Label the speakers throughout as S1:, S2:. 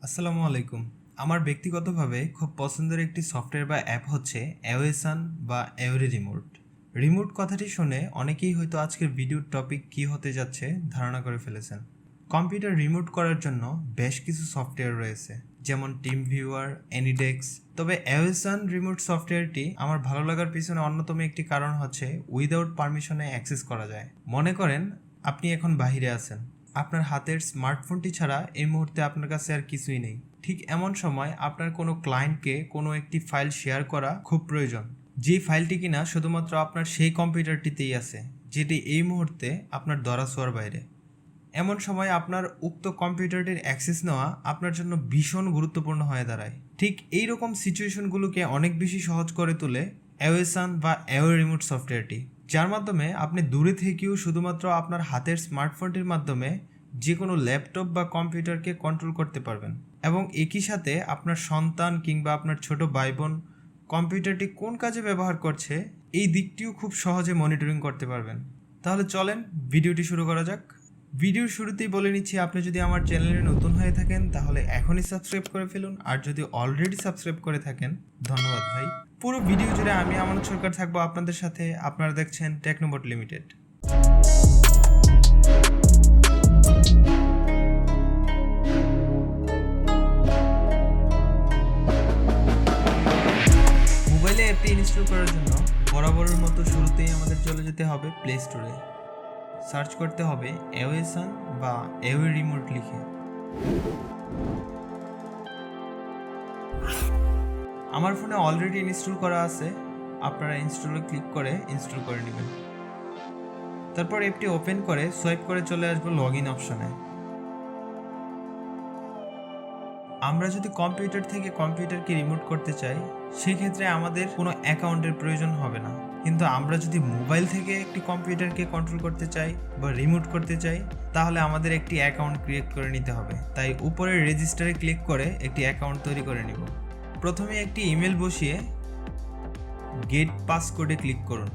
S1: আসসালামু আলাইকুম। আমার ব্যক্তিগতভাবে খুব পছন্দের একটি সফটওয়্যার বা অ্যাপ হচ্ছে অ্যাওয়েসান বা অ্যাওরি রিমোট। রিমোট কথাটি শুনে অনেকেই হয়তো আজকের ভিডিওর টপিক কী হতে যাচ্ছে ধারণা করে ফেলেছেন। কম্পিউটার রিমোট করার জন্য বেশ কিছু সফটওয়্যার রয়েছে, যেমন টিম ভিউয়ার, এনিডেক্স। তবে অ্যাওয়েসান রিমোট সফটওয়্যারটি আমার ভালো লাগার পিছনে অন্যতম একটি কারণ হচ্ছে উইদাউট পারমিশনে অ্যাক্সেস করা যায়। মনে করেন আপনি এখন বাহিরে আছেন, আপনার হাতের স্মার্টফোনটি ছাড়া এই মুহূর্তে আপনার কাছে আর কিছুই নেই। ঠিক এমন সময় আপনার কোনো ক্লায়েন্টকে কোনো একটি ফাইল শেয়ার করা খুব প্রয়োজন, যে ফাইলটি কিনা শুধুমাত্র আপনার সেই কম্পিউটারটিতেই আছে, যেটি এই মুহূর্তে আপনার ধরাছোঁয়ার বাইরে। এমন সময় আপনার উক্ত কম্পিউটারটির অ্যাক্সেস নেওয়া আপনার জন্য ভীষণ গুরুত্বপূর্ণ হয়ে দাঁড়ায়। ঠিক এই রকম সিচুয়েশনগুলোকে অনেক বেশি সহজ করে তোলে অ্যাওয়েসান বা অ্যাওয়ে রিমোট সফটওয়্যারটি, যার মাধ্যমে আপনি দূরে থেকেও শুধুমাত্র আপনার হাতের স্মার্টফোনটির মাধ্যমে যে কোনো ল্যাপটপ বা কম্পিউটারকে কন্ট্রোল করতে পারবেন, এবং একই সাথে আপনার সন্তান কিংবা আপনার ছোট ভাই বোন কম্পিউটারটি কোন কাজে ব্যবহার করছে এই দিকটিও খুব সহজে মনিটরিং করতে পারবেন। তাহলে চলেন ভিডিওটি শুরু করা যাক। ভিডিওর শুরুতেই বলে নিচ্ছি, আপনি যদি আমার চ্যানেলে নতুন হয়ে থাকেন তাহলে এখনই সাবস্ক্রাইব করে ফেলুন, আর যদি অলরেডি সাবস্ক্রাইব করে থাকেন ধন্যবাদ ভাই। পুরো ভিডিও জুড়ে আমি আমানত সরকার থাকবো আপনাদের সাথে। আপনারা দেখছেন টেকনোবট লিমিটেড। মোবাইলে অ্যাপটি ইনস্টল করার জন্য বরাবরের মতো শুরুতেই আমাদের চলে যেতে হবে প্লে স্টোরে। সার্চ করতে হবে অ্যাওয়েসান বা অ্যাওয়ে রিমোট লিখে। আমার ফোনে অলরেডি ইনস্টল করা আছে, আপনারা ইনস্টলে ক্লিক করে ইনস্টল করে নেবেন। তারপর অ্যাপটি ওপেন করে সোয়াইপ করে চলে আসবো লগ ইন অপশনে। আমরা যদি কম্পিউটার থেকে কম্পিউটারকে রিমোট করতে চাই সেই ক্ষেত্রে আমাদের কোনো অ্যাকাউন্টের প্রয়োজন হবে না, কিন্তু আমরা যদি মোবাইল থেকে একটি কম্পিউটারকে কন্ট্রোল করতে চাই বা রিমোট করতে চাই তাহলে আমাদের একটি অ্যাকাউন্ট ক্রিয়েট করে নিতে হবে। তাই উপরের রেজিস্টারে ক্লিক করে একটি অ্যাকাউন্ট তৈরি করে নিব। প্রথমে একটি ইমেল বসিয়ে গেট পাসকোডে ক্লিক করুন।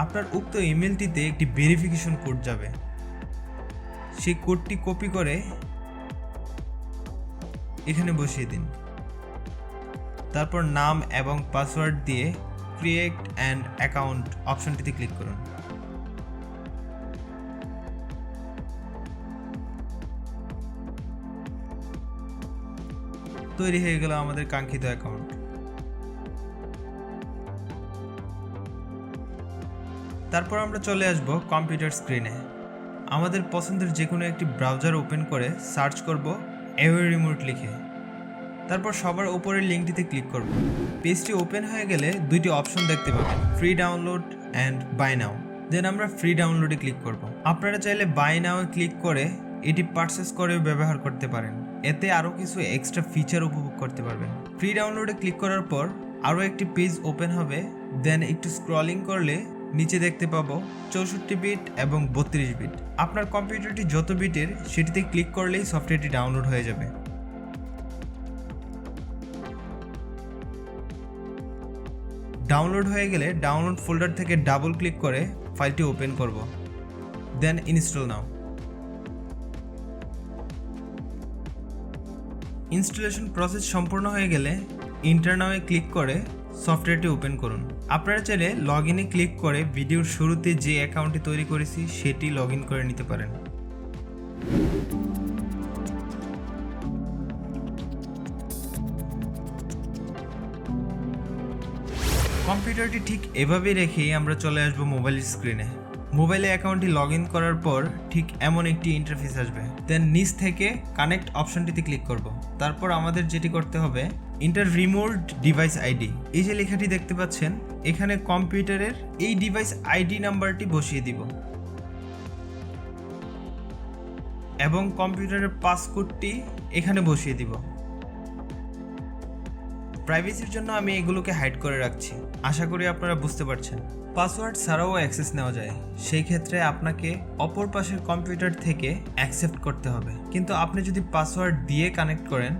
S1: আপনার উক্ত ইমেলটিতে একটি ভেরিফিকেশন কোড যাবে, সেই কোডটি কপি করে এখানে বসিয়ে দিন। তারপর নাম এবং পাসওয়ার্ড দিয়ে ক্রিয়েট অ্যান্ড অ্যাকাউন্ট অপশনটিতে ক্লিক করুন। তৈরি হয়ে গেল আমাদের কাঙ্ক্ষিত অ্যাকাউন্ট। তারপর আমরা চলে আসব কম্পিউটার স্ক্রিনে। আমাদের পছন্দের যে কোনো একটি ব্রাউজার ওপেন করে সার্চ করব অ্যাওয়ে রিমোট লিখে। তারপর সবার উপরের লিঙ্কটিতে ক্লিক করব। পেজটি ওপেন হয়ে গেলে দুইটি অপশন দেখতে পাবেন, ফ্রি ডাউনলোড অ্যান্ড বাই নাও। দেন আমরা ফ্রি ডাউনলোডে ক্লিক করব। আপনারা চাইলে বাই নাও ক্লিক করে এটি পারচেস করেও ব্যবহার করতে পারেন, এতে আরও কিছু এক্সট্রা ফিচার উপভোগ করতে পারবেন। ফ্রি ডাউনলোডে ক্লিক করার পর আরও একটি পেজ ওপেন হবে। দেন একটু স্ক্রলিং করলে নিচে দেখতে পাবো 64 বিট এবং 32 বিট। আপনার কম্পিউটারটি যত বিটের সেটিতে ক্লিক করলেই সফটওয়্যারটি ডাউনলোড হয়ে যাবে। ডাউনলোড হয়ে গেলে ডাউনলোড ফোল্ডার থেকে ডাবল ক্লিক করে ফাইলটি ওপেন করব। Then install now. Installation process সম্পূর্ণ হয়ে গেলে ইন্টার নাওয়ে ক্লিক করে সফটওয়্যারটি ওপেন করুন। আপনারা চাইলে লগ ইনে ক্লিক করে ভিডিওর শুরুতে যে অ্যাকাউন্টটি তৈরি করেছি সেটি লগ ইন করে নিতে পারেন। কম্পিউটারটি ঠিক এভাবেই রেখেই আমরা চলে আসবো মোবাইলের স্ক্রিনে। মোবাইলে অ্যাকাউন্টটি লগ ইন করার পর ঠিক এমন একটি ইন্টারফেস আসবে। দেন নিচ থেকে কানেক্ট অপশনটিতে ক্লিক করব। তারপর আমাদের যেটি করতে হবে, ইন্টার রিমোট ডিভাইস আইডি, এই যে লেখাটি দেখতে পাচ্ছেন, এখানে কম্পিউটারের এই ডিভাইস আইডি নাম্বারটি বসিয়ে দিব এবং কম্পিউটারের পাসকোডটি এখানে বসিয়ে দিব। প্রাইভেসির জন্য আমি এগুলোকে হাইড করে রাখছি, আশা করি আপনারা বুঝতে পারছেন। পাসওয়ার্ড ছাড়াও অ্যাক্সেস নেওয়া যায়, সেই ক্ষেত্রে আপনাকে অপর পাশের কম্পিউটার থেকে অ্যাকসেপ্ট করতে হবে। কিন্তু আপনি যদি পাসওয়ার্ড দিয়ে কানেক্ট করেন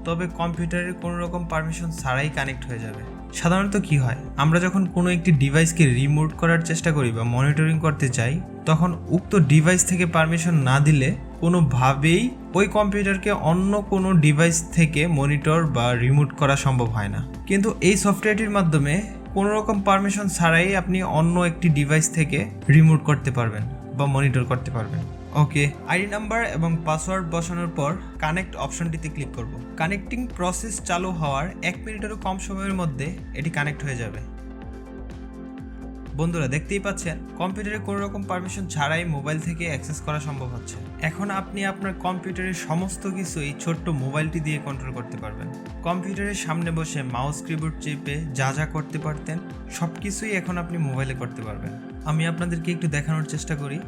S1: তবে কম্পিউটারের কোনো রকম পারমিশন ছাড়াই কানেক্ট হয়ে যাবে। সাধারণত কি হয়, আমরা যখন কোনো একটি ডিভাইসকে রিমোট করার চেষ্টা করি বা মনিটরিং করতে চাই তখন উক্ত ডিভাইস থেকে পারমিশন না দিলে কোনোভাবেই ওই কম্পিউটারকে অন্য কোনো ডিভাইস থেকে মনিটর বা রিমোট করা সম্ভব হয় না। কিন্তু এই সফটওয়্যারটির মাধ্যমে কোনো রকম পারমিশন ছাড়াই আপনি অন্য একটি ডিভাইস থেকে রিমোট করতে পারবেন বা মনিটর করতে পারবেন। ওকে, আইডি নাম্বার এবং পাসওয়ার্ড বসানোর পর কানেক্ট অপশনটিতে ক্লিক করব। কানেক্টিং প্রসেস চালু হওয়ার 1 মিনিটেরও কম সময়ের মধ্যে এটি কানেক্ট হয়ে যাবে। বন্ধুরা, দেখতেই পাচ্ছেন কম্পিউটারে কোনো রকম পারমিশন ছাড়াই মোবাইল থেকে অ্যাক্সেস করা সম্ভব হচ্ছে। এখন আপনি আপনার কম্পিউটারের সমস্ত কিছু এই ছোট্ট মোবাইলটি দিয়ে কন্ট্রোল করতে পারবেন। কম্পিউটারের সামনে বসে মাউস কিবোর্ড চেপে যা যা করতে পারতেন সব কিছুই এখন আপনি মোবাইলে করতে পারবেন। আমি আপনাদেরকে একটু দেখানোর চেষ্টা করি।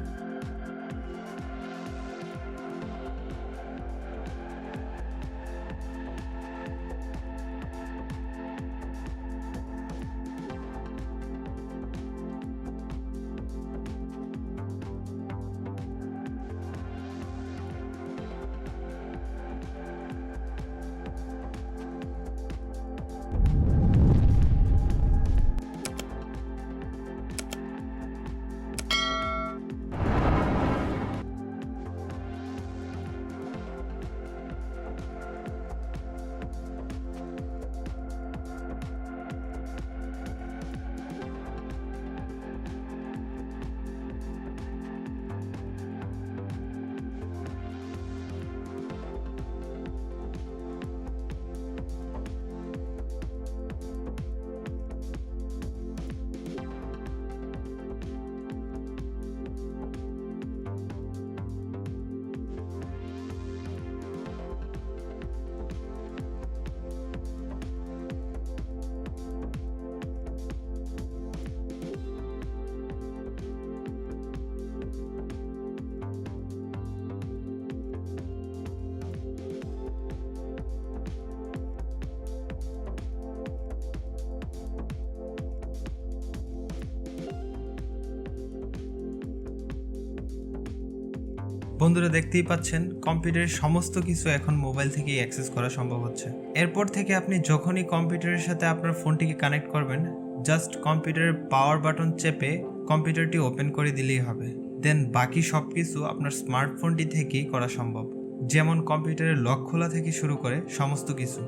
S1: বন্ধুরা, দেখতেই পাচ্ছেন কম্পিউটারের সমস্ত কিছু এখন মোবাইল থেকেই অ্যাক্সেস করা সম্ভব হচ্ছে। এরপর থেকে আপনি যখনই কম্পিউটারের সাথে আপনার ফোনটিকে কানেক্ট করবেন, জাস্ট কম্পিউটারের পাওয়ার বাটন চেপে কম্পিউটারটি ওপেন করে দিলেই হবে। দেন বাকি সব কিছু আপনার স্মার্টফোনটি থেকেই করা সম্ভব, যেমন কম্পিউটারের লক খোলা থেকে শুরু করে সমস্ত কিছু।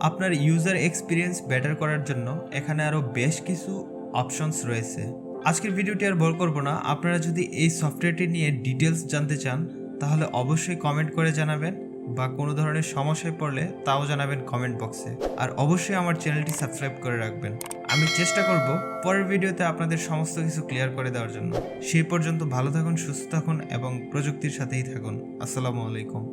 S1: আপনার ইউজার এক্সপিরিয়েন্স বেটার করার জন্য এখানে আরও বেশ কিছু অপশনস রয়েছে। আজকের ভিডিওটি আর বড় করব না। আপনারা যদি এই সফটওয়্যারটি নিয়ে ডিটেলস জানতে চান তাহলে অবশ্যই কমেন্ট করে জানাবেন, বা কোনো ধরনের সমস্যায় পড়লে তাও জানাবেন কমেন্ট বক্সে। আর অবশ্যই আমার চ্যানেলটি সাবস্ক্রাইব করে রাখবেন। আমি চেষ্টা করব পরের ভিডিওতে আপনাদের সমস্ত কিছু ক্লিয়ার করে দেওয়ার জন্য। সেই পর্যন্ত ভালো থাকুন, সুস্থ থাকুন এবং প্রযুক্তির সাথেই থাকুন। আসসালামু আলাইকুম।